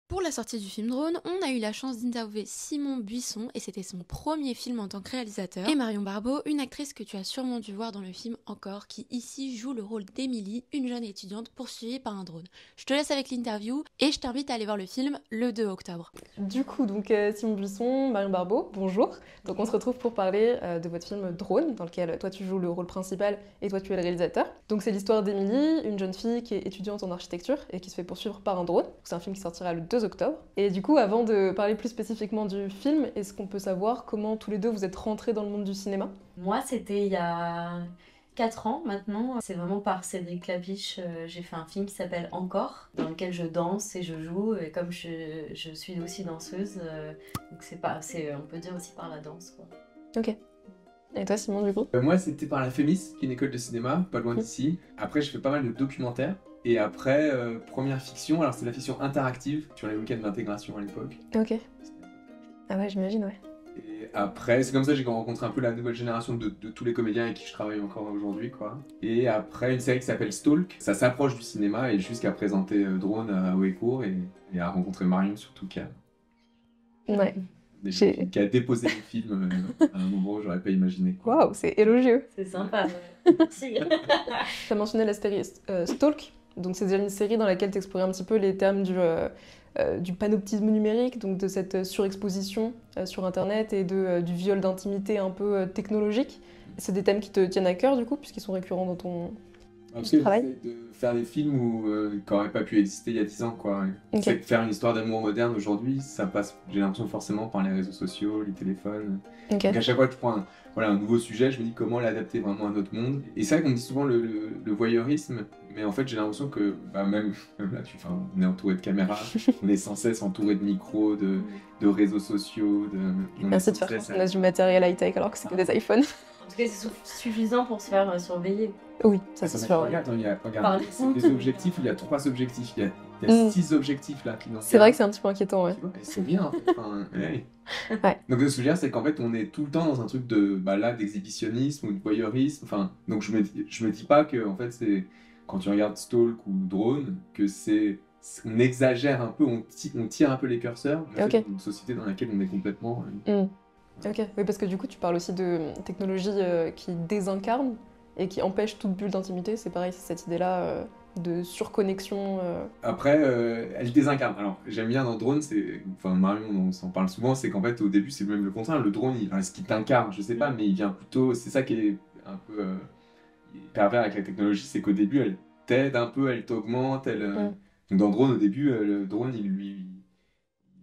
Pour la sortie du film Drone, on a eu la chance d'interviewer Simon Buisson et c'était son premier film en tant que réalisateur. Et Marion Barbeau, une actrice que tu as sûrement dû voir dans le film Encore, qui ici joue le rôle d'Émilie, une jeune étudiante poursuivie par un drone. Je te laisse avec l'interview et je t'invite à aller voir le film le 2 octobre. Du coup, Simon Buisson, Marion Barbeau, bonjour. Donc on se retrouve pour parler de votre film Drone, dans lequel toi tu joues le rôle principal et toi tu es le réalisateur. Donc c'est l'histoire d'Émilie, une jeune fille qui est étudiante en architecture et qui se fait poursuivre par un drone. C'est un film qui sortira le 2 octobre. Et du coup, avant de parler plus spécifiquement du film, est-ce qu'on peut savoir comment tous les deux vous êtes rentrés dans le monde du cinéma ? Moi, c'était il y a 4 ans maintenant. C'est vraiment par Cédric Lapiche. J'ai fait un film qui s'appelle Encore, dans lequel je danse et je joue. Et comme je suis aussi danseuse, donc on peut dire aussi par la danse, quoi. Ok. Et toi, Simon, du coup ? Moi, c'était par la FEMIS, qui est une école de cinéma, pas loin d'ici. Après, je fais pas mal de documentaires. Et après, première fiction, alors c'est la fiction interactive sur les week-ends d'intégration à l'époque. Ok. Ah ouais, j'imagine, ouais. Et après, c'est comme ça que j'ai rencontré un peu la nouvelle génération de tous les comédiens avec qui je travaille encore aujourd'hui, quoi. Et après, une série qui s'appelle Stalk, ça s'approche du cinéma et jusqu'à présenter Drone à Hauecourt et à rencontrer Marion surtout qui a déposé le film à un moment où j'aurais pas imaginé. Waouh, c'est élogieux. C'est sympa, ouais. Merci. Tu as mentionné la série Stalk, donc c'est déjà une série dans laquelle tu explorais un petit peu les termes du panoptisme numérique, donc de cette surexposition sur Internet et du viol d'intimité un peu technologique. C'est des thèmes qui te tiennent à cœur du coup, puisqu'ils sont récurrents dans ton travail. De faire des films qui n'auraient pas pu exister il y a 10 ans, quoi. Okay. C'est que faire une histoire d'amour moderne aujourd'hui, ça passe, j'ai l'impression, forcément par les réseaux sociaux, les téléphones. Okay. Donc à chaque fois que je prends un nouveau sujet, je me dis comment l'adapter vraiment à notre monde. Et c'est vrai qu'on dit souvent le voyeurisme, mais en fait j'ai l'impression que même là, on est entouré de caméras, on est sans cesse entouré de micros, de réseaux sociaux. Merci de faire confiance du matériel high-tech alors que c'est que des iPhones. En tout cas, c'est suffisant pour se faire surveiller. Oui, ça c'est sûr. Regarde, les objectifs, il y a 3 objectifs, il y a 6 objectifs là. C'est vrai que c'est un petit peu inquiétant, ouais. C'est bien, en fait. Ouais. Donc ce que je veux dire, c'est qu'en fait, on est tout le temps dans un truc d'exhibitionnisme ou de voyeurisme. Donc je me dis pas que, en fait, c'est quand tu regardes Stalk ou Drone, que on exagère un peu, on tire un peu les curseurs. Okay. Une société dans laquelle on est complètement. Ok, oui, parce que du coup, tu parles aussi de technologie qui désincarne et qui empêche toute bulle d'intimité. C'est pareil, c'est cette idée-là de surconnexion. Après, elle désincarne. Alors, j'aime bien dans Drone, Marion, on s'en parle souvent, c'est qu'en fait, au début, c'est même le contraire. Le drone, ce qui t'incarne, je sais pas, mais il vient plutôt. C'est ça qui est un peu pervers avec la technologie, c'est qu'au début, elle t'aide un peu, elle t'augmente. Donc, dans Drone, au début, le drone, il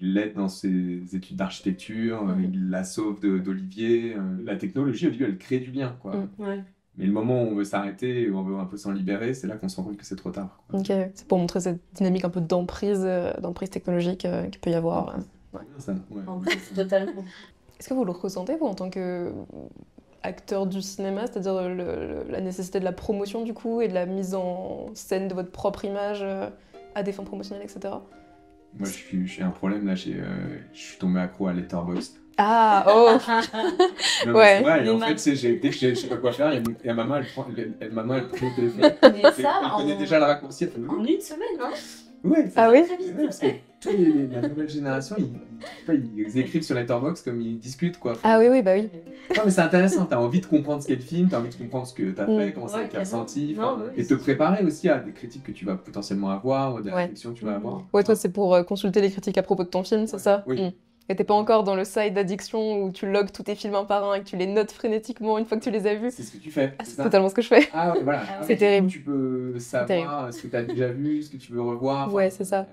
l'aide dans ses études d'architecture, il la sauve d'Olivier. La technologie, au début, elle crée du lien, quoi. Ouais. Mais le moment où on veut s'arrêter, où on veut un peu s'en libérer, c'est là qu'on se rend compte que c'est trop tard, quoi. Ok, c'est pour montrer cette dynamique un peu d'emprise technologique qu'il peut y avoir. Ouais. Ça, ouais. Totalement. Est-ce que vous le ressentez, vous, en tant qu'acteur du cinéma, c'est-à-dire la nécessité de la promotion, du coup, et de la mise en scène de votre propre image à des fins promotionnelles, etc. Moi, j'ai un problème, là, je suis tombé accro à Letterboxd. Ah, oh. Non, ouais. Ouais, en fait, dès que je sais pas quoi faire, il y a maman, elle prend le téléphone. Mais ça, elle connaît déjà la raccourci. En une semaine, hein. Ouais. Ah oui. Ouais, parce que la nouvelle génération, ils écrivent sur Letterboxd comme ils discutent, quoi. Ah oui, bah oui. Non, mais c'est intéressant, t'as envie de comprendre ce qu'est le film, t'as envie de comprendre ce que t'as fait, comment ça a été ressenti, et te préparer aussi à des critiques que tu vas potentiellement avoir, ou des réflexions que tu vas avoir. Ouais, toi, c'est pour consulter les critiques à propos de ton film, c'est ça ? Oui. Et t'es pas encore dans le site d'addiction où tu logs tous tes films un par un et que tu les notes frénétiquement une fois que tu les as vus. C'est ce que tu fais. C'est totalement ce que je fais. Ah ouais, voilà. C'est terrible. Tu peux savoir ce que t'as déjà vu, ce que tu veux revoir. Ouais, c'est ça.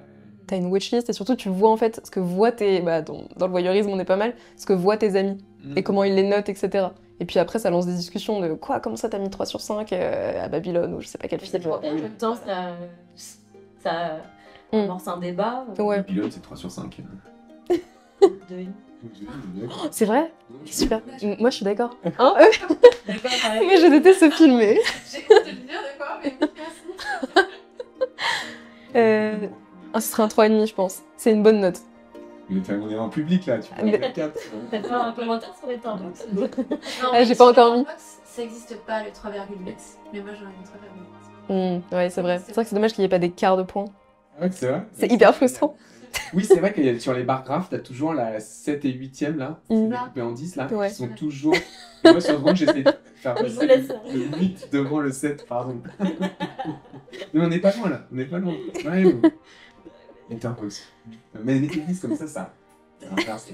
T'as une watchlist et surtout tu vois en fait ce que voient tes... dans le voyeurisme on est pas mal, ce que voient tes amis et comment ils les notent, etc. Et puis après ça lance des discussions de quoi, comment ça t'as mis 3 sur 5 à Babylone ou je sais pas quel film. En même temps ça amorce un débat. Ouais. Babylone c'est 3 sur 5. C'est vrai ? Super. Moi je suis d'accord. Hein D'accord, pareil. Mais je déteste ce film. J'ai hâte de le dire, d'accord, mais merci. Ce serait un 3,5 je pense. C'est une bonne note. Mais on est en public là, tu peux Mais... faire 4. T'as fait un commentaire sur les temps. J'ai pas encore mis. Ça existe pas le 3,8, mais moi j'en ai mis 3,8. Ouais, c'est vrai. C'est vrai que c'est dommage qu'il n'y ait pas des quarts de points. Ouais, c'est vrai. C'est hyper frustrant. Oui, c'est vrai que sur les barres graphes, t'as toujours la 7 et 8e là, c'est Mm. découpé en 10 là, Ouais. qui sont toujours. Et moi sur Drone, j'essaie de faire Je passer vous laisse. le 8 devant le 7, pardon. Mais on n'est pas loin là, on n'est pas loin. Ouais, bon. Interpose. Mais les techniques comme ça inverse.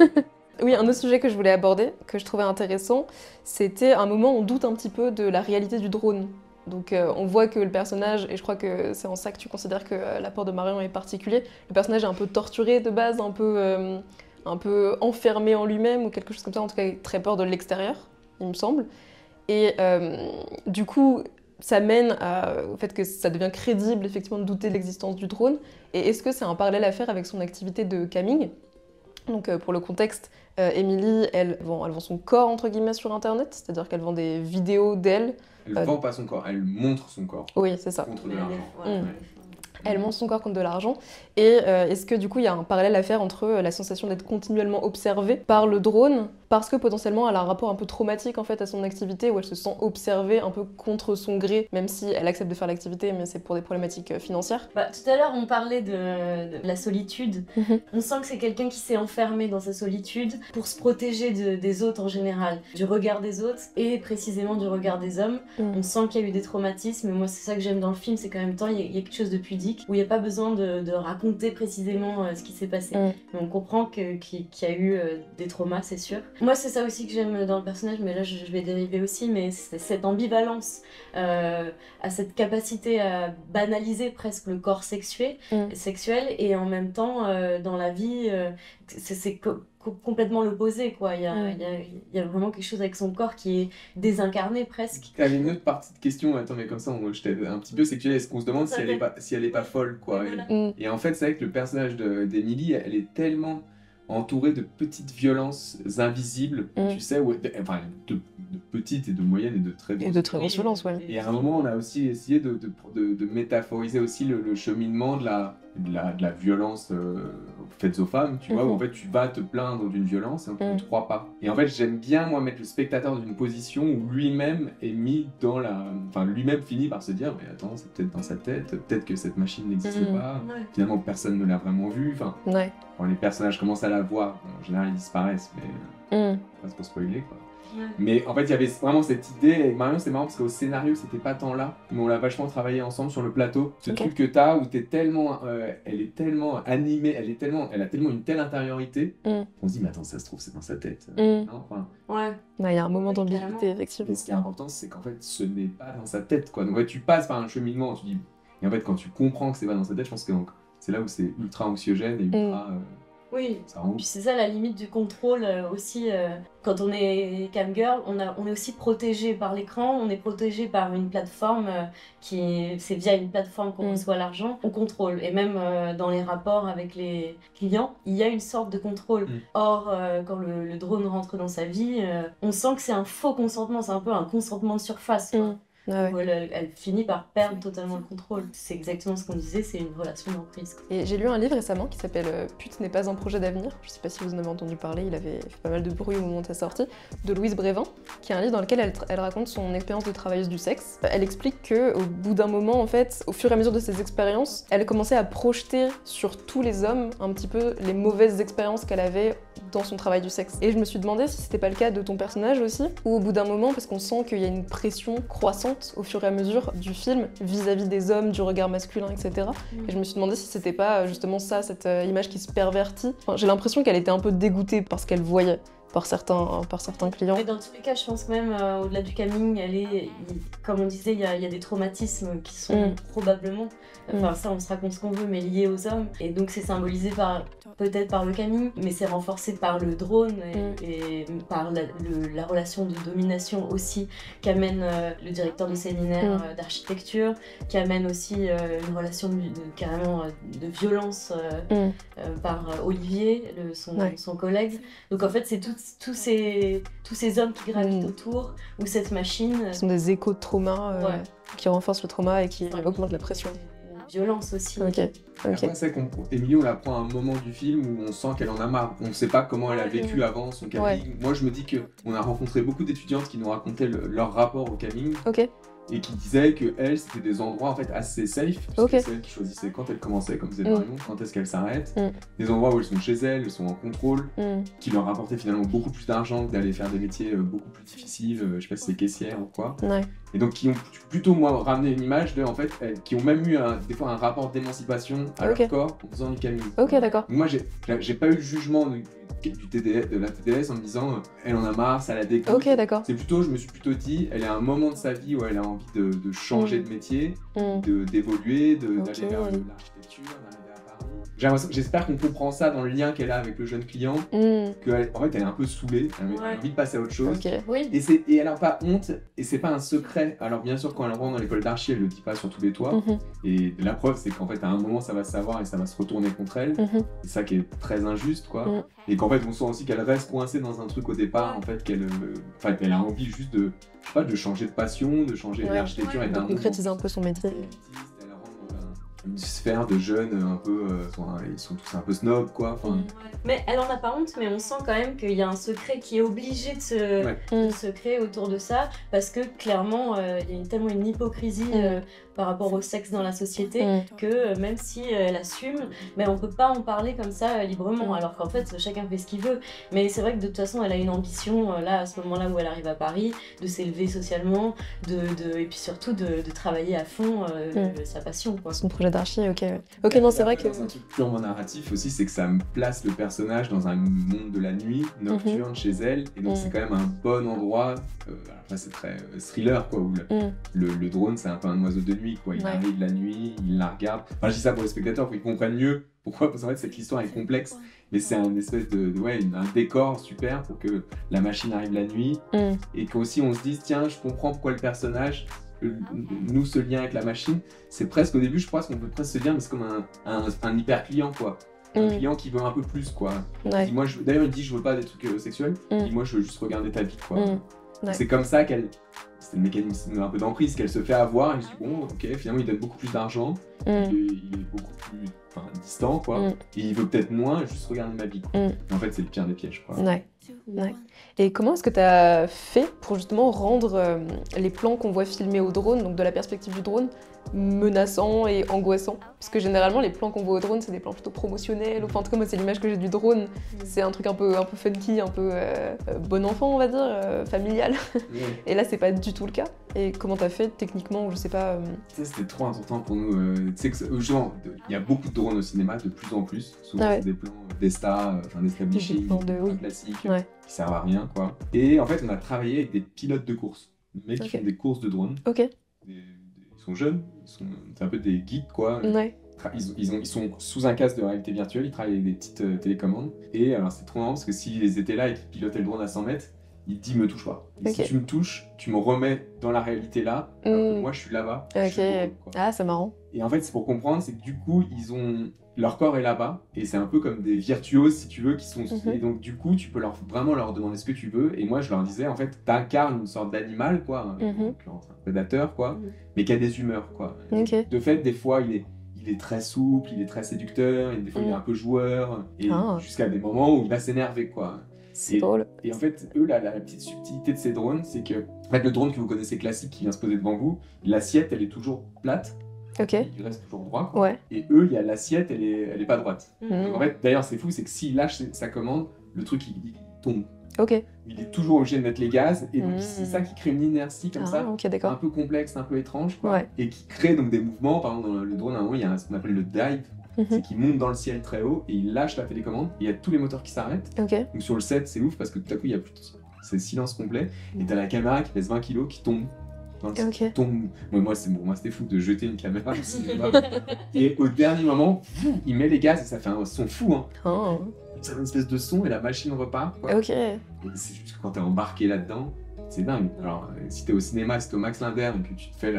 Oui, un autre sujet que je voulais aborder, que je trouvais intéressant, c'était un moment où on doute un petit peu de la réalité du drone. Donc on voit que le personnage, et je crois que c'est en ça que tu considères que l'apport de Marion est particulier, le personnage est un peu torturé de base, un peu enfermé en lui-même ou quelque chose comme ça, en tout cas il a très peur de l'extérieur, il me semble. Et du coup, ça mène au fait que ça devient crédible effectivement de douter de l'existence du drone. Et est-ce que c'est un parallèle à faire avec son activité de camming? Donc pour le contexte, Émilie, elle vend son corps entre guillemets sur internet, c'est-à-dire qu'elle vend des vidéos d'elle. Elle vend pas son corps, elle montre son corps Oui, c'est ça. contre de l'argent. Ouais. Elle montre son corps contre de l'argent. Et est-ce que du coup il y a un parallèle à faire entre la sensation d'être continuellement observée par le drone, parce que potentiellement elle a un rapport un peu traumatique en fait à son activité, où elle se sent observée un peu contre son gré, même si elle accepte de faire l'activité, mais c'est pour des problématiques financières. Bah, tout à l'heure, on parlait de la solitude. On sent que c'est quelqu'un qui s'est enfermé dans sa solitude pour se protéger des autres en général, du regard des autres et précisément du regard des hommes. On sent qu'il y a eu des traumatismes. Et moi, c'est ça que j'aime dans le film, c'est qu'en même temps, il y a quelque chose de pudique où il n'y a pas besoin de raconter précisément ce qui s'est passé. Mais on comprend qu'il y a eu des traumas, c'est sûr. Moi, c'est ça aussi que j'aime dans le personnage, mais là, je vais dériver aussi, mais c'est cette ambivalence, à cette capacité à banaliser presque le corps sexuel, et en même temps, dans la vie, c'est complètement l'opposé, quoi. Il y a vraiment quelque chose avec son corps qui est désincarné presque. T'avais une autre partie de question, attends, mais comme ça, je t'aide un petit peu, c'est que est-ce qu'on se demande si elle est pas folle, quoi. Voilà. Et en fait, c'est vrai que le personnage d'Emily, elle est tellement entourée de petites violences invisibles, tu sais, enfin, de petites et de moyennes et de très grosses. Et de très grosses violences, ouais. Et à un moment, on a aussi essayé de métaphoriser aussi le cheminement de la violence faite aux femmes, tu vois, où en fait tu vas te plaindre d'une violence et on ne te croit pas. Et en fait, j'aime bien, moi, mettre le spectateur dans une position où lui-même est mis dans la... Enfin, lui-même finit par se dire, mais attends, c'est peut-être dans sa tête, peut-être que cette machine n'existe pas, finalement personne ne l'a vraiment vue, enfin... Ouais. Quand les personnages commencent à la voir, en général ils disparaissent, mais pas trop spoiler, quoi. Ouais. Mais en fait, il y avait vraiment cette idée, et Marion, c'est marrant parce qu'au scénario, c'était pas tant là, mais on l'a vachement travaillé ensemble sur le plateau. Ce truc que t'as où t'es tellement, elle est tellement animée, elle a tellement une telle intériorité, on se dit, mais attends, ça se trouve, c'est dans sa tête. Non, enfin, Ouais. Il y a un moment d'ambiguïté, carrément. effectivement. mais ce qui est important, c'est qu'en fait, ce n'est pas dans sa tête, quoi. Donc, ouais, tu passes par un cheminement, tu dis, et en fait, quand tu comprends que c'est pas dans sa tête, je pense que donc, c'est là où c'est ultra anxiogène et ultra. Oui. Ça rend ouf. Puis c'est ça la limite du contrôle aussi. Quand on est camgirl, on est aussi protégé par l'écran, on est protégé par une plateforme c'est via une plateforme qu'on reçoit l'argent, on contrôle. Et même dans les rapports avec les clients, il y a une sorte de contrôle. Or, quand le drone rentre dans sa vie, on sent que c'est un faux consentement, c'est un peu un consentement de surface, quoi. Ouais. Où elle finit par perdre totalement le contrôle. C'est exactement ce qu'on disait, c'est une relation d'emprise. Et j'ai lu un livre récemment qui s'appelle Pute n'est pas un projet d'avenir. Je sais pas si vous en avez entendu parler, il avait fait pas mal de bruit au moment de sa sortie, de Louise Brévin, qui est un livre dans lequel elle raconte son expérience de travailleuse du sexe. Elle explique qu'au bout d'un moment, en fait, au fur et à mesure de ses expériences, elle commençait à projeter sur tous les hommes un petit peu les mauvaises expériences qu'elle avait dans son travail du sexe. Et je me suis demandé si c'était pas le cas de ton personnage aussi, ou au bout d'un moment, parce qu'on sent qu'il y a une pression croissante au fur et à mesure du film vis-à-vis des hommes, du regard masculin, etc. Et je me suis demandé si c'était pas justement ça, cette image qui se pervertit. Enfin, j'ai l'impression qu'elle était un peu dégoûtée par ce qu'elle voyait par certains clients. Mais dans tous les cas, je pense que même au-delà du camming, comme on disait, il y a des traumatismes qui sont probablement, enfin ça on se raconte ce qu'on veut, mais liés aux hommes. Et donc c'est symbolisé peut-être par le camming, mais c'est renforcé par le drone et par la relation de domination aussi qu'amène le directeur de séminaire d'architecture, qui amène aussi une relation carrément de violence par Olivier, son collègue. Donc en fait c'est tous ces hommes qui gravitent autour, ou cette machine. Ce sont des échos de trauma qui renforcent le trauma et qui augmentent la pression. Violence aussi. Ok. Après, c'est qu'Emilie, on la prend à un moment du film où on sent qu'elle en a marre. On ne sait pas comment elle a vécu avant son camming. Moi, je me dis qu'on a rencontré beaucoup d'étudiantes qui nous racontaient leur rapport au camming. et qui disait que elle, c'était des endroits en fait assez safe, puisque Ok. c'est elle qui choisissait quand elle commençait, comme disait Mm. Marion, quand est-ce qu'elle s'arrête, Mm. des endroits où elles sont chez elles, elles sont en contrôle, Mm. qui leur rapportaient finalement beaucoup plus d'argent que d'aller faire des métiers beaucoup plus difficiles, je sais pas si c'est caissière ou quoi. Ouais. Et donc qui ont plutôt moi ramené une image de en fait qui ont même eu des fois un rapport d'émancipation à Ok. leur corps en faisant du camming. Ok, d'accord. Moi j'ai pas eu le jugement du TDS, de la TDS en me disant elle en a marre, ça la dégoûte. Ok, d'accord. C'est plutôt, je me suis plutôt dit, elle est à un moment de sa vie où elle a envie de changer de métier, Mm. d'évoluer, Ok. d'aller vers l'architecture, d'arriver à Paris. J'espère qu'on comprend ça dans le lien qu'elle a avec le jeune client, Mm. qu'en fait elle est un peu saoulée, elle a Ouais. envie de passer à autre chose. Ok. Oui. Et elle a pas honte, et c'est pas un secret. Alors bien sûr, quand elle rentre dans l'école d'archi, elle le dit pas sur tous les toits. Mhm. Et la preuve, c'est qu'en fait, à un moment, ça va se savoir et ça va se retourner contre elle. Mhm. C'est ça qui est très injuste, quoi. Mm. Et qu'en fait, on sent aussi qu'elle reste coincée dans un truc au départ, en fait, elle a envie juste de, je sais pas, de changer de passion, de changer Ouais. l'architecture. Ouais. est De un concrétiser un peu son métier. elle rentre dans une sphère de jeunes un peu, ils sont tous un peu snobs, quoi. Enfin, Mm. Mais elle en a pas honte, mais on sent quand même qu'il y a un secret qui est obligé Ouais. de se créer autour de ça, parce que clairement, il y a tellement une hypocrisie par rapport au sexe dans la société, Mm. que même si elle assume, mais on peut pas en parler comme ça librement, Mm. alors qu'en fait chacun fait ce qu'il veut. Mais c'est vrai que de toute façon elle a une ambition, là à ce moment-là où elle arrive à Paris, de s'élever socialement, et puis surtout de travailler à fond sa passion, quoi. Son projet d'archi, ok. Ouais. Ok, non, c'est vrai que. Dans un truc purement narratif aussi, c'est que ça me place le personnage dans un monde de la nuit, nocturne, chez elle, et donc Mm. c'est quand même un bon endroit. Alors là, c'est très thriller, quoi, où Mm. le drone, c'est un peu un oiseau de nuit, quoi. Il Ouais. arrive la nuit, il la regarde. Enfin, je dis ça pour les spectateurs, pour qu'ils comprennent mieux pourquoi, parce qu'en fait, cette histoire est complexe, mais c'est un espèce un décor super pour que la machine arrive la nuit, Mm. et qu'aussi on se dise, tiens, je comprends pourquoi le personnage nous ce lien avec la machine, c'est presque au début je crois qu'on peut presque se dire mais c'est comme un hyper client quoi, un Mm. client qui veut un peu plus quoi. Ouais. Dit, moi d'ailleurs il dit je veux pas des trucs sexuels, Mm. il dit moi je veux juste regarder ta vie quoi. Mm. Ouais. C'est comme ça qu'elle, c'est le mécanisme un peu d'emprise qu'elle se fait avoir et je dis bon ok finalement il donne beaucoup plus d'argent, Mm. il est beaucoup plus distant quoi, Mm. et il veut peut-être moins juste regarder ma vie quoi. Mm. Et en fait c'est le pire des pièges quoi. Ouais. Ouais. Et comment est-ce que tu as fait pour justement rendre les plans qu'on voit filmés au drone, donc de la perspective du drone, menaçants et angoissants? Parce que généralement, les plans qu'on voit au drone, c'est des plans plutôt promotionnels. Enfin, en tout cas, moi, c'est l'image que j'ai du drone. C'est un truc un peu funky, un peu bon enfant, on va dire, familial. Ouais. Et là, c'est pas du tout le cas. Et comment t'as fait techniquement, ou je sais pas. Ça, c'était trop important pour nous. Tu sais que justement, il y a beaucoup de drones au cinéma, de plus en plus. Souvent, Ah ouais. c'est des plans des stars, des establishing, Des plans de- oui. classiques, Ouais. qui servent à rien, quoi. Et en fait, on a travaillé avec des pilotes de course. Des mecs qui Ok. font des courses de drones. Ok. Ils sont jeunes, c'est un peu des geeks, quoi. Ouais. Ils sont sous un casque de réalité virtuelle, ils travaillent avec des petites télécommandes. Et alors, c'est trop marrant parce que s'ils étaient là et qu'ils pilotaient le drone à 100 mètres, il dit me touche pas. Et Ok. si tu me touches, tu me remets dans la réalité là, alors que Mm. moi je suis là-bas. je Ok. suis au drone, quoi. Ah, c'est marrant. Et en fait, c'est pour comprendre, c'est que du coup, leur corps est là-bas, et c'est un peu comme des virtuoses, si tu veux, qui sont... Mhm. Et donc, du coup, tu peux vraiment leur demander ce que tu veux, et moi, je leur disais, en fait, t'incarnes une sorte d'animal, quoi, Mhm. en l'occurrence, un prédateur, quoi, Mhm. mais qui a des humeurs, quoi. Ok. De fait, des fois, il est très souple, il est très séducteur, et des fois, il est un peu joueur, et Ah. jusqu'à des moments où il va s'énerver, quoi. C'est Et- drôle. Et en fait, eux, la petite subtilité de ces drones, c'est que, en fait, le drone que vous connaissez classique qui vient se poser devant vous, l'assiette, elle est toujours plate, Ok. il reste toujours droit, quoi. Ouais. Et eux, il y a l'assiette, elle est pas droite. Mm. Donc en fait, d'ailleurs, c'est fou, c'est que s'il lâche sa commande, le truc, il tombe. Ok. Il est toujours obligé de mettre les gaz, et donc Mm. c'est ça qui crée une inertie comme Ah, ça, ok, un d'accord. peu complexe, un peu étrange, quoi, Ouais. et qui crée donc des mouvements. Par exemple, dans le drone, à un moment, il y a ce qu'on appelle le dive, Mhm. c'est qu'il monte dans le ciel très haut, et il lâche la télécommande, et il y a tous les moteurs qui s'arrêtent. Ok. Donc sur le set, c'est ouf, parce que tout à coup, il y a plus de... c'est silence complet, et t'as la caméra qui pèse 20 kilos qui tombe. Dans le Ok. qui tombe. Moi, c'était fou de jeter une caméra au cinéma. Et au dernier moment, il met les gaz et ça fait un son fou, hein. Oh. Ça fait une espèce de son et la machine repart, quoi. Ok. Et c'est juste que quand t'es embarqué là-dedans, c'est dingue. Alors, si t'es au cinéma, si t'es au Max Linder et que tu te fais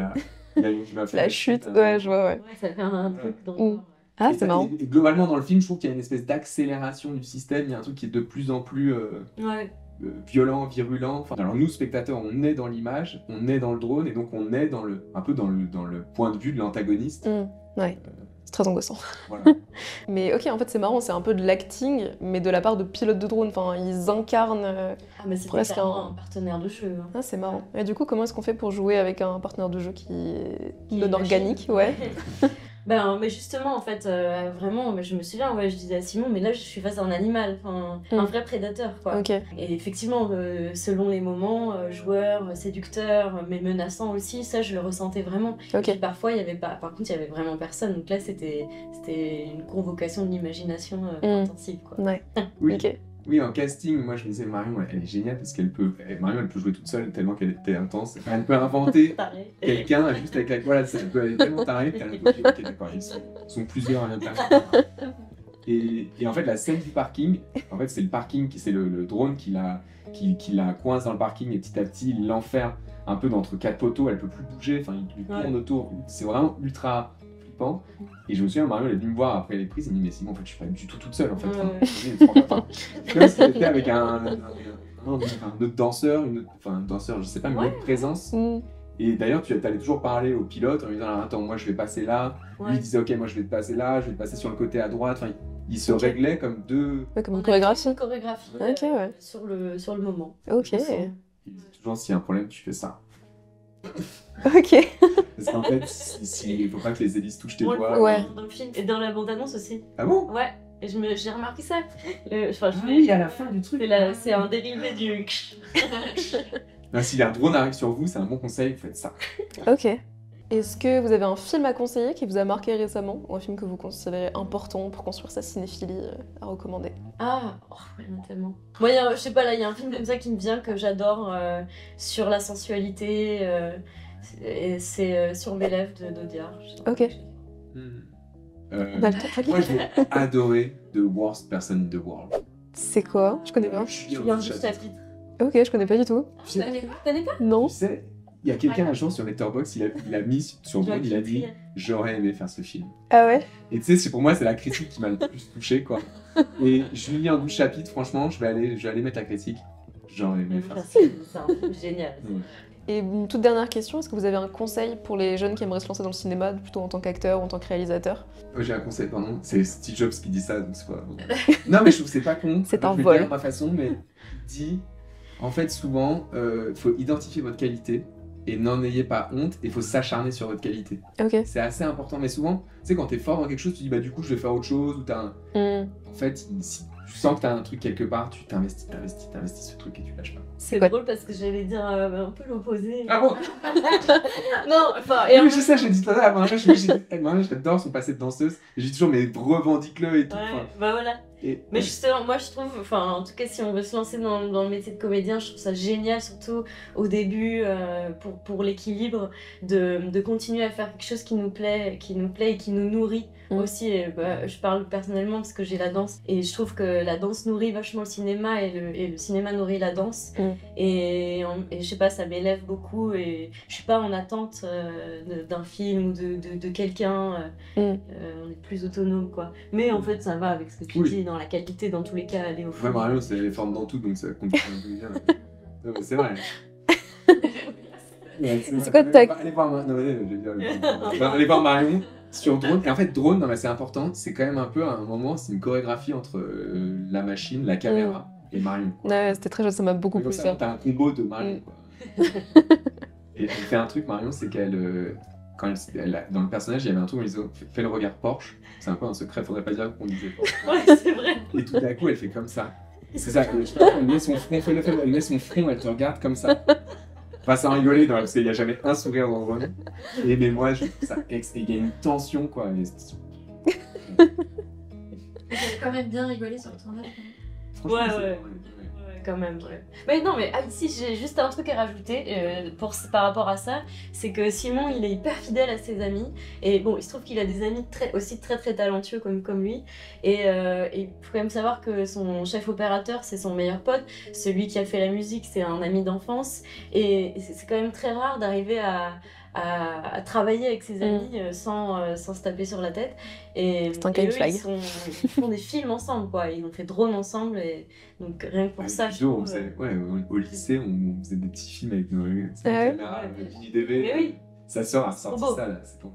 La chute, ouais, je vois, ouais. Ouais, ça fait un truc dans le Mm. corps. Ah, Et c'est marrant. et globalement, dans le film, je trouve qu'il y a une espèce d'accélération du système. Il y a un truc qui est de plus en plus Ouais. violent, virulent. Enfin, alors nous, spectateurs, on est dans l'image, on est dans le drone, et donc on est un peu dans le point de vue de l'antagoniste. Mm. Ouais. C'est très angoissant. Voilà. Mais ok, en fait, c'est marrant, c'est un peu de l'acting, mais de la part de pilotes de drone. Enfin, ils incarnent. Ah, mais c'est Presque clairement un- un partenaire de jeu. Hein. Ah, c'est marrant. Et du coup, comment est-ce qu'on fait pour jouer avec un partenaire de jeu qui est Qui est non une organique, machine. ouais. Mais justement, en fait, vraiment, je me souviens, je disais à Simon, mais là, je suis face à un animal, un Mm. vrai prédateur, quoi. Ok. Et effectivement, selon les moments, joueur, séducteur, mais menaçant aussi, ça, je le ressentais vraiment. Et Ok. puis parfois, il y avait pas, par contre, il y avait vraiment personne. Donc là, c'était une convocation de l'imagination intensive, quoi. Ouais. Oui. Ok. Oui, en casting, moi je me disais Marion, elle est géniale parce Marion, elle peut jouer toute seule tellement qu'elle était intense. Enfin, elle peut inventer Taré. quelqu'un juste avec la. Voilà, elle est tellement tarée qu'elle est ok, d'accord, ils sont plusieurs à l'intérieur. Et en fait, la scène du parking, en fait, c'est le parking, c'est le drone qui la coince dans le parking et petit à petit, il l'enferme un peu d'entre quatre poteaux, elle peut plus bouger, enfin, il lui tourne autour. C'est vraiment ultra flippant. Et je me souviens, Marion, elle est venue me voir après les prises, elle me dit, mais Simon, en fait, je suis pas du tout toute seule, en fait. Enfin, comme si elle était avec un autre danseur, un danseur, je sais pas, mais une autre présence. Mm. Et d'ailleurs, tu allais toujours parler au pilote en lui disant, attends, moi, je vais passer là. Lui, il disait, ok, moi, je vais te passer là, je vais te passer sur le côté à droite. Enfin, il se réglait comme deux. Ouais, comme On une a chorégraphie. une chorégraphie Ok, ouais. sur le moment. Ok. Je sens. Il dit toujours, s'il y a un problème, tu fais ça. Ok. Parce qu'en fait, il faut pas que les hélices touchent tes On le doigts. voit Ouais. dans le film et dans la bande-annonce aussi. Ah bon? Ouais, et j'ai remarqué ça. À la fin du truc. C'est un dérivé du. Si un drone arrive sur vous, c'est un bon conseil, vous faites ça. Ok. Est-ce que vous avez un film à conseiller qui vous a marqué récemment ou un film que vous considérez important pour construire sa cinéphilie à recommander? Ah, il y en a tellement. Moi, je sais pas, là, il y a un film comme ça qui me vient que j'adore sur la sensualité. Et c'est Sur mes lèvres d'Audiard. Ok. Bah, Moi, j'ai adoré The Worst Person in the World. C'est quoi? Je connais pas. Il y a un juste chapitre. Ok, je connais pas du tout. Tu connais pas? Non. Tu sais, il y a quelqu'un un jour sur Letterboxd, il a mis sur Drone, il a dit j'aurais aimé faire ce film. Ah ouais? Et tu sais, pour moi, c'est la critique qui m'a le plus touché, quoi. Et je lis un bout de chapitre, franchement, je vais aller mettre la critique. J'aurais aimé faire ce film. C'est un film génial. Ouais. Et une toute dernière question, est-ce que vous avez un conseil pour les jeunes qui aimeraient se lancer dans le cinéma, plutôt en tant qu'acteur ou en tant que réalisateur? J'ai un conseil, pardon. C'est Steve Jobs qui dit ça, donc c'est pas. Non, mais je trouve que c'est pas con. C'est un Je vais vol. le dire de ma façon, mais dit en fait, souvent, faut identifier votre qualité et n'en ayez pas honte. Il faut s'acharner sur votre qualité. Ok. C'est assez important, mais souvent, tu sais, quand t'es fort dans quelque chose, tu dis bah du coup, je vais faire autre chose ou t'as un. En fait, si tu sens que t'as un truc quelque part, tu t'investis ce truc et tu lâches pas. C'est quoi? drôle parce que j'allais dire un peu l'opposé. Ah bon? Non, enfin, et en Oui, je sais, j'ai dit tout à l'heure, Marine, j'adore son passé de danseuse. Et j'ai toujours, mais revendique-le et tout. ouais, enfin, bah voilà. et- Mais justement, moi je trouve, enfin en tout cas si on veut se lancer dans le métier de comédien, je trouve ça génial, surtout au début, pour l'équilibre, de continuer à faire quelque chose qui nous plaît et qui nous nourrit aussi. Et, je parle personnellement parce que j'ai la danse et je trouve que la danse nourrit vachement le cinéma et le cinéma nourrit la danse. Et je sais pas, ça m'élève beaucoup et je suis pas en attente d'un film ou de quelqu'un. On est plus autonome quoi. Mais en fait ça va avec ce que tu Oui. dis, dans la qualité, dans tous les cas, aller au fond. Ouais, Marion, c'est les formes dans tout, donc ça compte un peu bien. Non, mais c'est vrai. Ouais, C'est quoi ta- Allez voir Marion. Non, mais, je vais dire, allez voir Marion sur Drone. Et en fait, Drone, non, mais c'est important, c'est quand même un peu à un moment, c'est une chorégraphie entre la machine, la caméra et Marion. Quoi. Ouais, c'était très chouette, ça m'a beaucoup Comme plu ça, ça. t'as un combo de Marion. Quoi. Et elle fait un truc, Marion, c'est qu'elle. Dans le personnage, il y avait un truc où ils ont fait le regard Porsche. C'est un peu un secret, faudrait pas dire qu'on disait Porsche. Ouais, c'est vrai. Et tout d'un coup, elle fait comme ça. C'est ça, elle met son front, elle met son front, elle te regarde comme ça. Enfin, ça rigoler parce qu'il n'y a jamais un sourire dans le rôle. Et mais moi, je trouve ça et il y a une tension, quoi. J'ai quand même bien rigolé sur le tournage. Franchement, Ouais, c'est- ouais. Quand même, ouais. Mais non, mais ici j'ai juste un truc à rajouter par rapport à ça, c'est que Simon il est hyper fidèle à ses amis et bon il se trouve qu'il a des amis aussi très très talentueux comme lui et il faut quand même savoir que son chef opérateur c'est son meilleur pote, celui qui a fait la musique c'est un ami d'enfance et c'est quand même très rare d'arriver à travailler avec ses amis sans se taper sur la tête et C'est un eux, green flag. ils font des films ensemble quoi, ils ont fait Drone ensemble et donc rien que pour ça je Plutôt, trouve, au lycée, on faisait des petits films avec nos Ah ouais. caméras, mini DV. Mais oui. Sa sœur a C'est sorti trop beau. ça, là. C'est bon.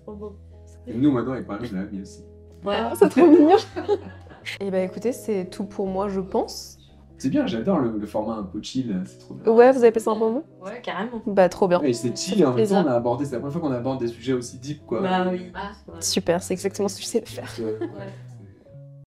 trop beau. Et nous, maintenant, avec Marion, je l'ai mis aussi. Ouais. Ah, c'est trop mignon. Et bah écoutez, c'est tout pour moi, je pense. C'est bien, j'adore le format un peu chill, c'est trop bien. Ouais, vous avez passé un bon moment? Ouais, carrément. Bah trop bien. Ouais, c'est chill fait et en même temps, plaisir. on a abordé, c'est la première fois qu'on aborde des sujets aussi deep, quoi. Bah oui. Ah, Super, c'est exactement ce que je sais faire. Euh, Ouais.